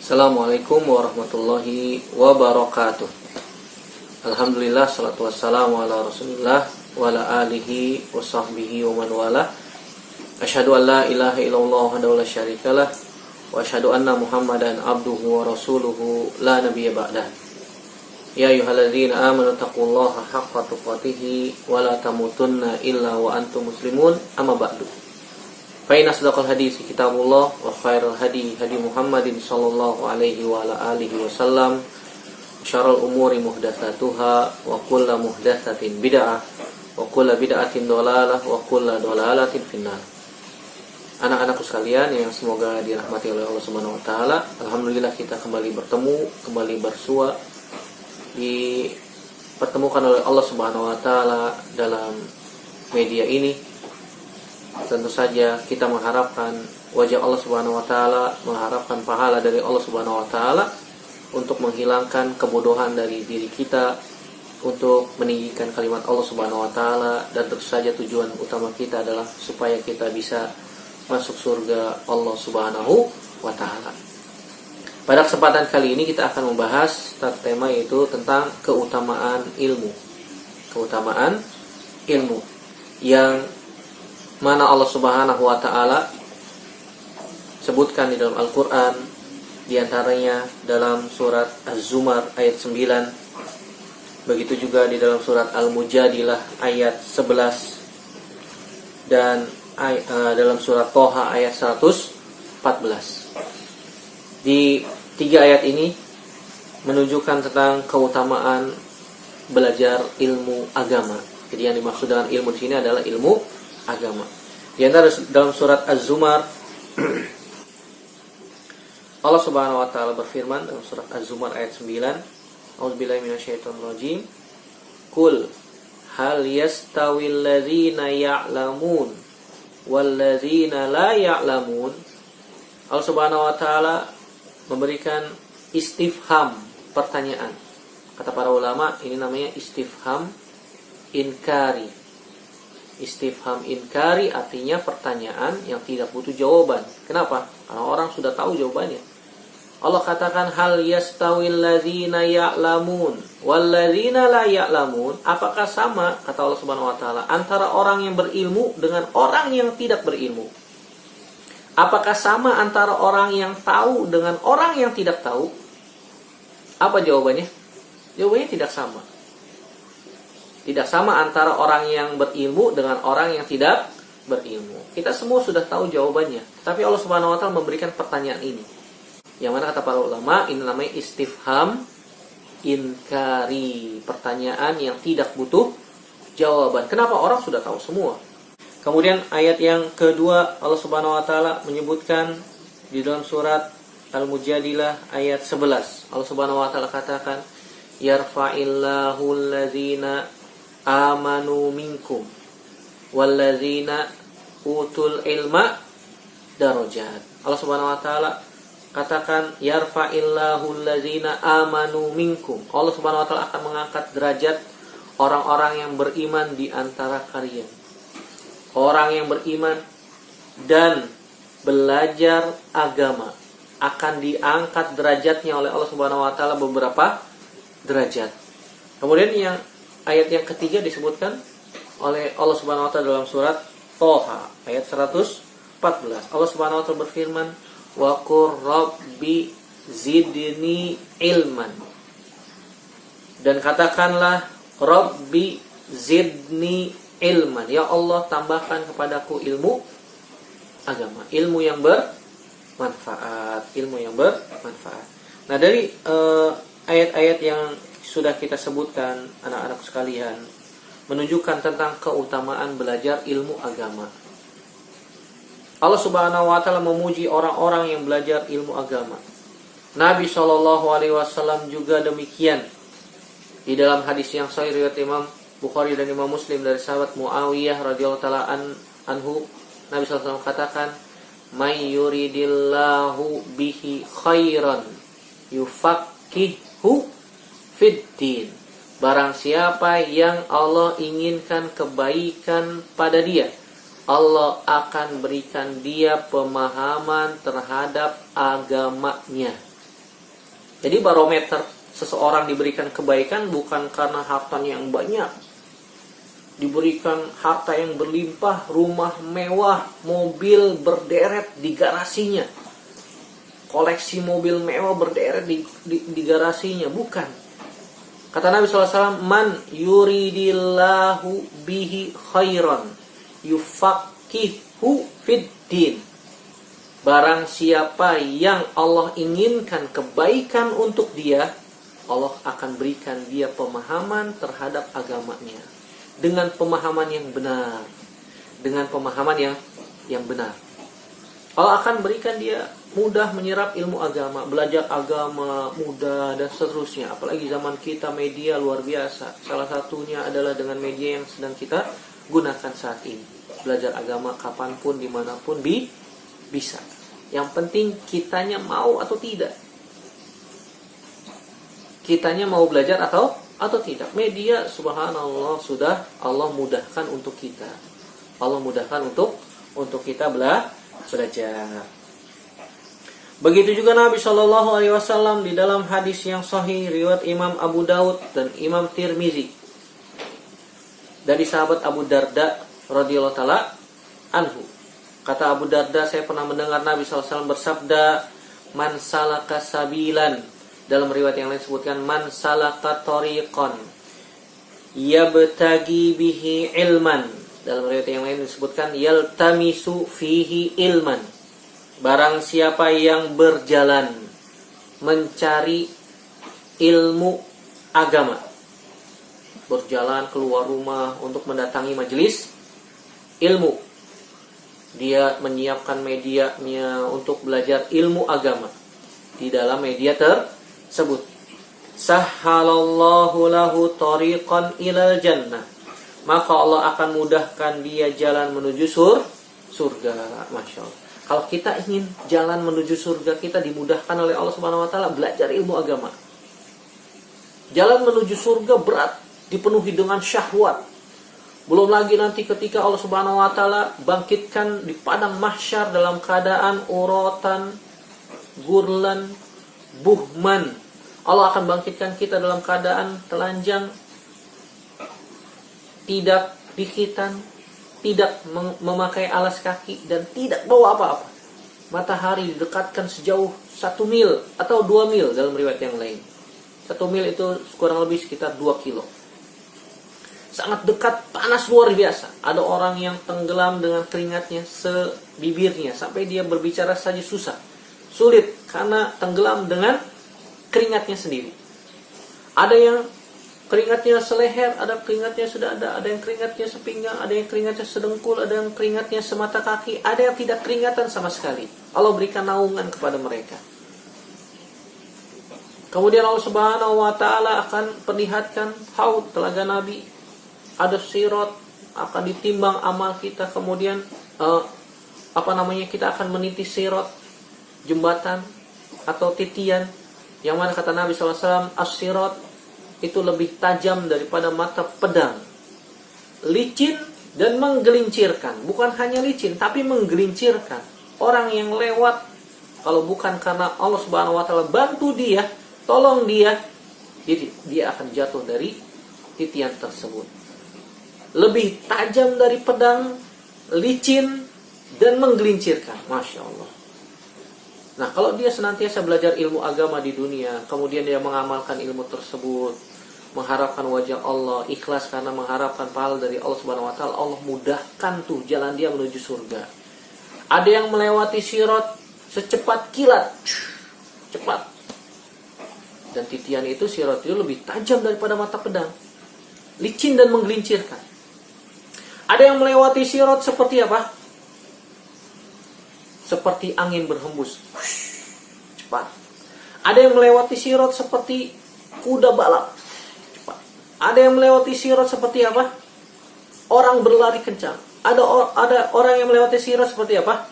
Assalamualaikum warahmatullahi wabarakatuh. Alhamdulillah, salatu wassalamu ala rasulillah wa ala alihi wa sahbihi wa man wala. Asyhadu an la ilaha illallah wahdahu la syarikalah wa asyhadu anna Muhammadan abduhu wa rasuluhu la nabiyya ba'dah. Ya ayyuhalladzina amanu taqullaha haqqa tuqatih wa la tamutunna illa wa antum muslimun. Amma ba'du. Fa inna asdaqal hadits kitabullah wa khairal hadi Muhammadin sallallahu alaihi wa ala alihi wasallam. Syarrul umuri muhdatsatuha wa kullu muhdatsatin bid'ah wa kullu bid'atin dhalalah wa kullu dhalalatin finnar. Anak-anakku sekalian yang semoga dirahmati oleh Allah Subhanahu wa taala, alhamdulillah kita kembali bertemu, kembali bersua, dipertemukan oleh Allah Subhanahu wa taala dalam media ini. Tentu saja kita mengharapkan wajah Allah Subhanahu wa taala, mengharapkan pahala dari Allah Subhanahu wa taala untuk menghilangkan kebodohan dari diri kita, untuk meninggikan kalimat Allah Subhanahu wa taala, dan tentu saja tujuan utama kita adalah supaya kita bisa masuk surga Allah Subhanahu wa taala. Pada kesempatan kali ini kita akan membahas tema yaitu tentang keutamaan ilmu. Keutamaan ilmu yang mana Allah Subhanahu wa taala sebutkan di dalam Al-Qur'an, di antaranya dalam surat Az-Zumar ayat 9, begitu juga di dalam surat Al-Mujadilah ayat 11 dan dalam surat Toha ayat 114. Di tiga ayat ini menunjukkan tentang keutamaan belajar ilmu agama. Jadi yang dimaksud dengan ilmu di sini adalah ilmu agama. Di antara dalam surat Az-Zumar Allah Subhanahu wa taala berfirman dalam surat Az-Zumar ayat 9, A'udzubillahi minasyaitonir rajim. Qul hal yastawil ladzina ya'lamun wal ladzina la ya'lamun. Allah Subhanahu wa taala memberikan istifham, pertanyaan. Kata para ulama ini namanya istifham inkari. Istifham inkari artinya pertanyaan yang tidak butuh jawaban. Kenapa? Karena orang sudah tahu jawabannya. Allah katakan hal yastawil ladzina ya'lamun wal ladzina la ya'lamun. Apakah sama, kata Allah Subhanahu wa taala, antara orang yang berilmu dengan orang yang tidak berilmu? Apakah sama antara orang yang tahu dengan orang yang tidak tahu? Apa jawabannya? Jawabannya tidak sama. Tidak sama antara orang yang berilmu dengan orang yang tidak berilmu. Kita semua sudah tahu jawabannya, tapi Allah Subhanahu wa taala memberikan pertanyaan ini. Yang mana kata para ulama ini namanya istifham inkari, pertanyaan yang tidak butuh jawaban. Kenapa? Orang sudah tahu semua. Kemudian ayat yang kedua Allah Subhanahu wa taala menyebutkan di dalam surat Al-Mujadilah ayat 11. Allah Subhanahu wa taala katakan yarfa'illahu alladzina amanu minkum walladzina utul ilma darajat. Allah Subhanahu wa taala katakan yarfa'illahu alladzina amanu minkum. Allah Subhanahu wa taala akan mengangkat derajat orang-orang yang beriman di antara kalian. Orang yang beriman dan belajar agama akan diangkat derajatnya oleh Allah Subhanahu wa taala beberapa derajat. Kemudian yang ayat yang ketiga disebutkan oleh Allah Subhanahu wa taala dalam surat Toha ayat 114. Allah Subhanahu wa taala berfirman, "Wa qur rabbi zidni ilman." Dan katakanlah, "Rabbi zidni ilman." Ya Allah, tambahkan kepadaku ilmu agama, ilmu yang bermanfaat, ilmu yang bermanfaat. Nah, dari ayat-ayat yang sudah kita sebutkan, anak-anak sekalian, menunjukkan tentang keutamaan belajar ilmu agama. Allah Subhanahu wa taala memuji orang-orang yang belajar ilmu agama. Nabi SAW juga demikian. Di dalam hadis yang sahih riwayat Imam Bukhari dan Imam Muslim dari sahabat Muawiyah radhiyallahu taala anhu, Nabi SAW katakan, "May yuridillahu bihi khairan yufaqihu fiddin." Barang siapa yang Allah inginkan kebaikan pada dia, Allah akan berikan dia pemahaman terhadap agamanya. Jadi barometer seseorang diberikan kebaikan bukan karena hartanya yang banyak, diberikan harta yang berlimpah, rumah mewah, mobil berderet di garasinya, koleksi mobil mewah berderet di garasinya, bukan. Kata Nabi SAW, man yuridillahu bihi khairan yufaqihu fid din. Barang siapa yang Allah inginkan kebaikan untuk dia, Allah akan berikan dia pemahaman terhadap agamanya. Dengan pemahaman yang benar. Dengan pemahaman yang benar. Allah akan berikan dia mudah menyerap ilmu agama, belajar agama mudah dan seterusnya. Apalagi zaman kita media luar biasa. Salah satunya adalah dengan media yang sedang kita gunakan saat ini. Belajar agama kapanpun, dimanapun bisa. Yang penting kitanya mau atau tidak. Kitanya mau belajar atau tidak. Media subhanallah sudah Allah mudahkan untuk kita. Allah mudahkan untuk kita belajar. Begitu juga Nabi Shallallahu Alaihi Wasallam di dalam hadis yang sahih riwayat Imam Abu Daud dan Imam Tirmizi dari sahabat Abu Darda radhiyallahu taala anhu. Kata Abu Darda, saya pernah mendengar Nabi SAW bersabda, man salaka sabilan. Dalam riwayat yang lain disebutkan, man salaka tariqan yabtagi bihi ilman. Dalam riwayat yang lain disebutkan, yaltamisu fihi ilman. Barang siapa yang berjalan mencari ilmu agama, berjalan keluar rumah untuk mendatangi majelis ilmu, dia menyiapkan medianya untuk belajar ilmu agama. Di dalam media tersebut, sahhalallahu lahu tariqan ilal jannah, maka Allah akan mudahkan dia jalan menuju surga. Masya Allah. Kalau kita ingin jalan menuju surga, kita dimudahkan oleh Allah Subhanahu Wa Taala belajar ilmu agama. Jalan menuju surga berat, dipenuhi dengan syahwat. Belum lagi nanti ketika Allah Subhanahu Wa Taala bangkitkan di padang mahsyar dalam keadaan uratan, gurlan, buhman. Allah akan bangkitkan kita dalam keadaan telanjang, tidak dikitan, tidak memakai alas kaki, dan tidak bawa apa-apa. Matahari didekatkan sejauh 1 mil atau 2 mil dalam riwayat yang lain. 1 mil itu kurang lebih sekitar 2 kilo. Sangat dekat, panas luar biasa. Ada orang yang tenggelam dengan keringatnya sebibirnya, sampai dia berbicara saja susah, sulit karena tenggelam dengan keringatnya sendiri. Ada yang keringatnya seleher, ada keringatnya sudah ada yang keringatnya sepinggang, ada yang keringatnya sedengkul, ada yang keringatnya semata kaki, ada yang tidak keringatan sama sekali. Allah berikan naungan kepada mereka. Kemudian Allah Subhanahu Wa Taala akan perlihatkan haud telaga Nabi. Ada sirat, akan ditimbang amal kita. Kemudian kita akan meniti sirat, jembatan atau titian, yang mana kata Nabi SAW, as-sirat itu lebih tajam daripada mata pedang, licin dan menggelincirkan. Bukan hanya licin, tapi menggelincirkan. Orang yang lewat, kalau bukan karena Allah Subhanahu Wa Taala bantu dia, tolong dia, dia akan jatuh dari titian tersebut. Lebih tajam dari pedang, licin, dan menggelincirkan. Masya Allah. Nah, kalau dia senantiasa belajar ilmu agama di dunia, kemudian dia mengamalkan ilmu tersebut, mengharapkan wajah Allah, ikhlas karena mengharapkan pahala dari Allah Subhanahu Wa Taala, Allah mudahkan tuh jalan dia menuju surga. Ada yang melewati sirat secepat kilat, cepat. Dan titian itu, sirat itu lebih tajam daripada mata pedang, licin dan menggelincirkan. Ada yang melewati sirat seperti apa? Seperti angin berhembus, cepat. Ada yang melewati sirat seperti kuda balap, cepat. Ada yang melewati sirat seperti apa? Orang berlari kencang. Ada orang yang melewati sirat seperti apa?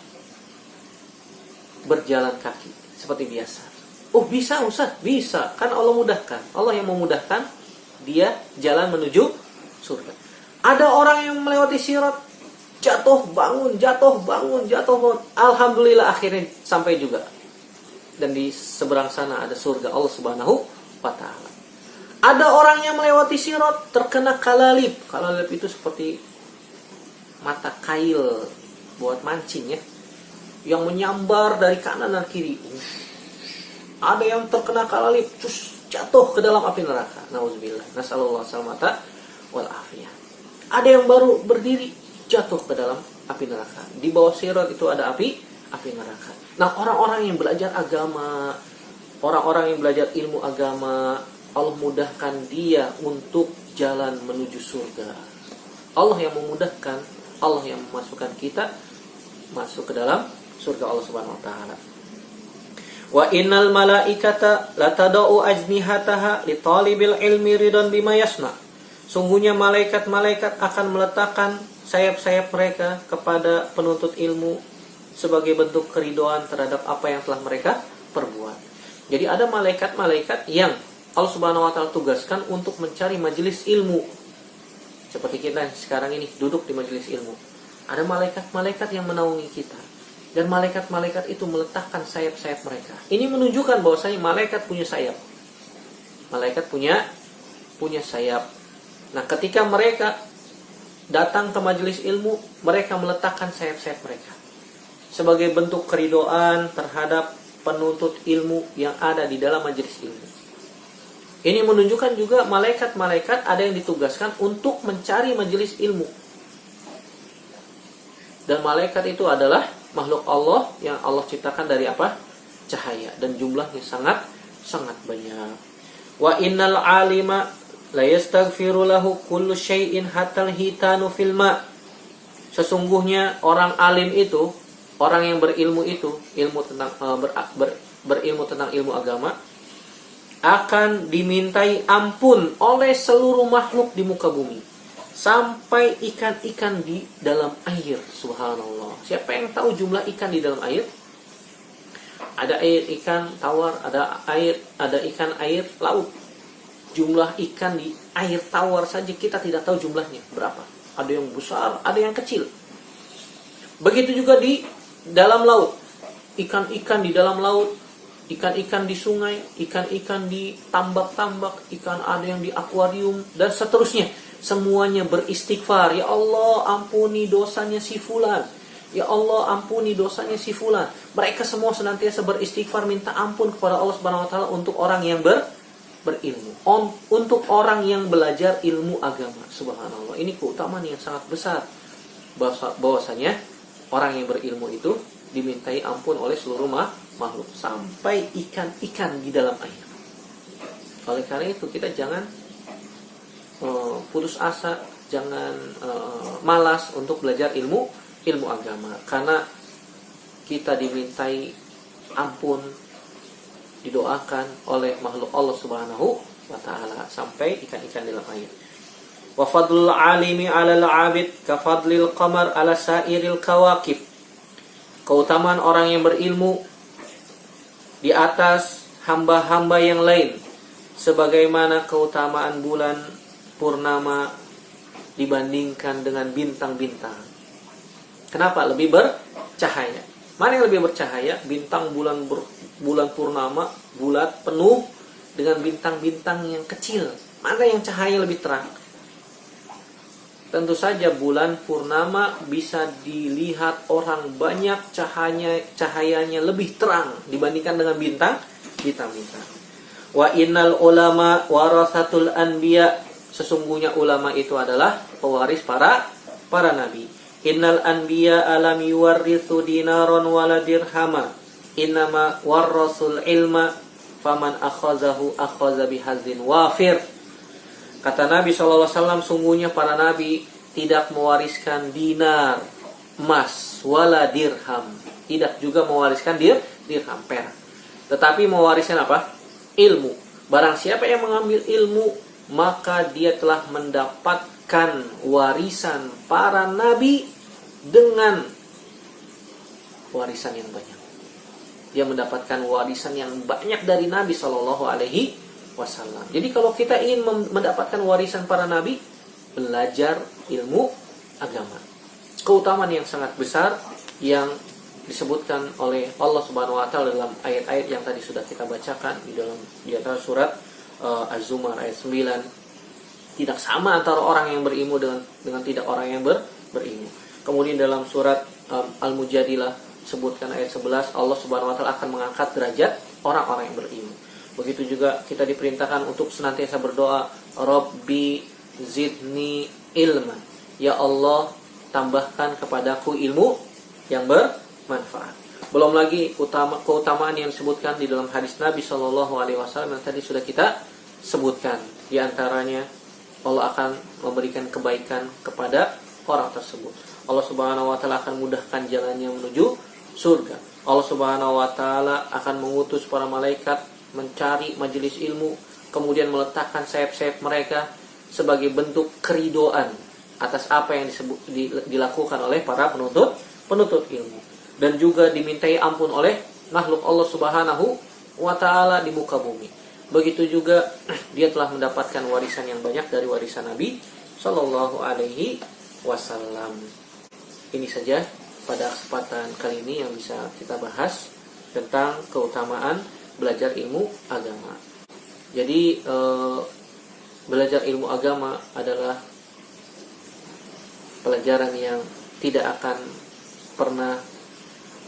Berjalan kaki, seperti biasa. Oh, bisa Ustaz? Bisa. Kan Allah mudahkan. Allah yang memudahkan dia jalan menuju surga. Ada orang yang melewati sirat, jatuh bangun. Alhamdulillah akhirnya sampai juga. dan di seberang sana ada surga Allah Subhanahu wa taala. Ada orang yang melewati sirat terkena kalalib. Kalalib itu seperti mata kail buat mancing ya, yang menyambar dari kanan dan kiri. Ada yang terkena kalalib terus jatuh ke dalam api neraka. Nauzubillah. Nasallallahu salamata wal afiyah. Ada yang baru berdiri jatuh ke dalam api neraka. Di bawah sirat itu ada api neraka. Nah, orang-orang yang belajar agama, orang-orang yang belajar ilmu agama, Allah mudahkan dia untuk jalan menuju surga. Allah yang memudahkan, Allah yang memasukkan kita masuk ke dalam surga Allah Subhanahu wa taala. Wa innal malaikata latadau ajnihataha li talibil ilmi ridon bima yasna. Sungguhnya malaikat-malaikat akan meletakkan sayap-sayap mereka kepada penuntut ilmu sebagai bentuk keridoan terhadap apa yang telah mereka perbuat. Jadi ada malaikat-malaikat yang Allah Subhanahu wa taala tugaskan untuk mencari majelis ilmu. Seperti kita sekarang ini duduk di majelis ilmu. Ada malaikat-malaikat yang menaungi kita. Dan malaikat-malaikat itu meletakkan sayap-sayap mereka. Ini menunjukkan bahwasanya malaikat punya sayap. Malaikat punya sayap. Nah, ketika mereka datang ke majelis ilmu, mereka meletakkan sayap-sayap mereka sebagai bentuk keridoan terhadap penuntut ilmu yang ada di dalam majelis ilmu. Ini menunjukkan juga malaikat-malaikat ada yang ditugaskan untuk mencari majelis ilmu. Dan malaikat itu adalah makhluk Allah yang Allah ciptakan dari apa? Cahaya, dan jumlahnya sangat banyak. Wa innal alima la yastaghfiru lahu kullu syai'in hatal hitanu fil ma. Sesungguhnya orang alim itu, orang yang berilmu itu, berilmu tentang ilmu agama, akan dimintai ampun oleh seluruh makhluk di muka bumi, sampai ikan-ikan di dalam air. Subhanallah. Siapa yang tahu jumlah ikan di dalam air? Ada air ikan tawar, ada ikan air laut. Jumlah ikan di air tawar saja kita tidak tahu jumlahnya berapa. Ada yang besar, ada yang kecil. Begitu juga di dalam laut. Ikan-ikan di dalam laut, ikan-ikan di sungai, ikan-ikan di tambak-tambak, ikan ada yang di akuarium, dan seterusnya. Semuanya beristighfar. Ya Allah, ampuni dosanya si fulan. Ya Allah, ampuni dosanya si fulan. Mereka semua senantiasa beristighfar, minta ampun kepada Allah Subhanahu wa taala untuk orang yang berilmu, untuk orang yang belajar ilmu agama. Subhanallah. Ini keutamaan yang sangat besar. Bahwasanya orang yang berilmu itu dimintai ampun oleh seluruh makhluk, sampai ikan-ikan di dalam air. Oleh karena itu kita jangan putus asa, jangan malas untuk belajar ilmu agama, karena kita dimintai ampun, didoakan oleh makhluk Allah Subhanahu wa taala sampai ikan-ikan di dalam air. Wa fadlul alimi 'alal 'abid ka fadlil qamar 'ala sairil kawakib. Keutamaan orang yang berilmu di atas hamba-hamba yang lain sebagaimana keutamaan bulan purnama dibandingkan dengan bintang-bintang. Kenapa? Lebih bercahaya. Mana yang lebih bercahaya? Bintang bulan purnama bulat penuh dengan bintang-bintang yang kecil. Mana yang cahaya lebih terang? Tentu saja bulan purnama bisa dilihat orang banyak, cahayanya lebih terang dibandingkan dengan bintang-bintang. Wa innal ulama warasatul anbiya. Sesungguhnya ulama itu adalah pewaris para nabi. Innal anbiya alam yuwarrithu dinaron wala dirhama. Innama warrasul ilma faman akhazahu akhaza bihazin wafir. Kata Nabi SAW, sungguhnya para nabi tidak mewariskan dinar, emas, wala dirham. Tidak juga mewariskan dirham, perak. Tetapi mewariskan apa? Ilmu. Barang siapa yang mengambil ilmu, maka dia telah mendapatkan warisan para nabi dengan warisan yang banyak. Dia mendapatkan warisan yang banyak dari Nabi SAW. Jadi kalau kita ingin mendapatkan warisan para nabi, belajar ilmu agama. Keutamaan yang sangat besar yang disebutkan oleh Allah Subhanahu wa taala dalam ayat-ayat yang tadi sudah kita bacakan di antara surat Az-Zumar ayat 9. Tidak sama antara orang yang berilmu dengan tidak orang yang berilmu. Kemudian dalam surat Al-Mujadilah sebutkan ayat 11, Allah Subhanahu wa taala akan mengangkat derajat orang-orang yang berilmu. Begitu juga kita diperintahkan untuk senantiasa berdoa, Rabbi zidni ilma. Ya Allah, tambahkan kepadaku ilmu yang bermanfaat. Belum lagi keutamaan yang disebutkan di dalam hadis Nabi Shallallahu Alaihi Wasallam yang tadi sudah kita sebutkan. Di antaranya Allah akan memberikan kebaikan kepada orang tersebut. Allah Subhanahu Wa Taala akan mudahkan jalannya menuju surga. Allah Subhanahu Wa Taala akan mengutus para malaikat mencari majelis ilmu, kemudian meletakkan sayap-sayap mereka sebagai bentuk keridoan atas apa yang dilakukan oleh para penuntut ilmu, dan juga dimintai ampun oleh makhluk Allah Subhanahu wa taala di muka bumi. Begitu juga dia telah mendapatkan warisan yang banyak dari warisan Nabi Shallallahu alaihi wasallam. Ini saja pada kesempatan kali ini yang bisa kita bahas tentang keutamaan belajar ilmu agama. Jadi belajar ilmu agama adalah pelajaran yang tidak akan pernah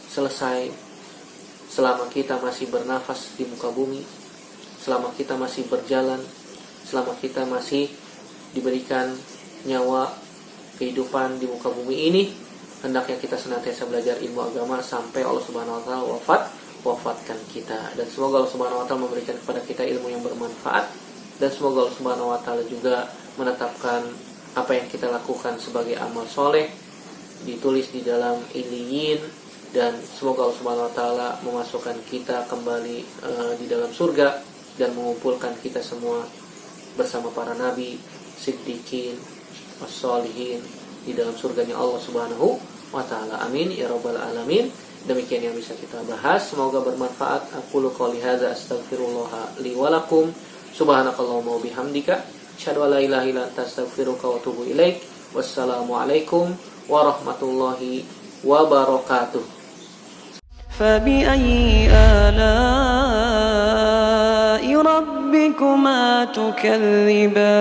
selesai selama kita masih bernafas di muka bumi, selama kita masih berjalan, selama kita masih diberikan nyawa kehidupan di muka bumi ini. Hendaknya kita senantiasa belajar ilmu agama sampai Allah Subhanahu wa taala wafatkan kita. Dan semoga Allah Subhanahu wa taala memberikan kepada kita ilmu yang bermanfaat, dan semoga Allah Subhanahu wa taala juga menetapkan apa yang kita lakukan sebagai amal soleh ditulis di dalam Iliyin, dan semoga Allah Subhanahu wa taala memasukkan kita kembali di dalam surga dan mengumpulkan kita semua bersama para nabi, siddiqin, as-solihin di dalam surganya Allah Subhanahu wa taala. Amin ya rabbal alamin. Demikian yang bisa kita bahas, semoga bermanfaat. Aqulu qouli hadza astaghfirullah li wa lakum. Subhanakallahumma wa bihamdika asyhadu an la ilaha illa anta astaghfiruka wa atubu ilaik. Wassalamu alaikum warahmatullahi wabarakatuh. فبأي آلاء ربكما تكذبان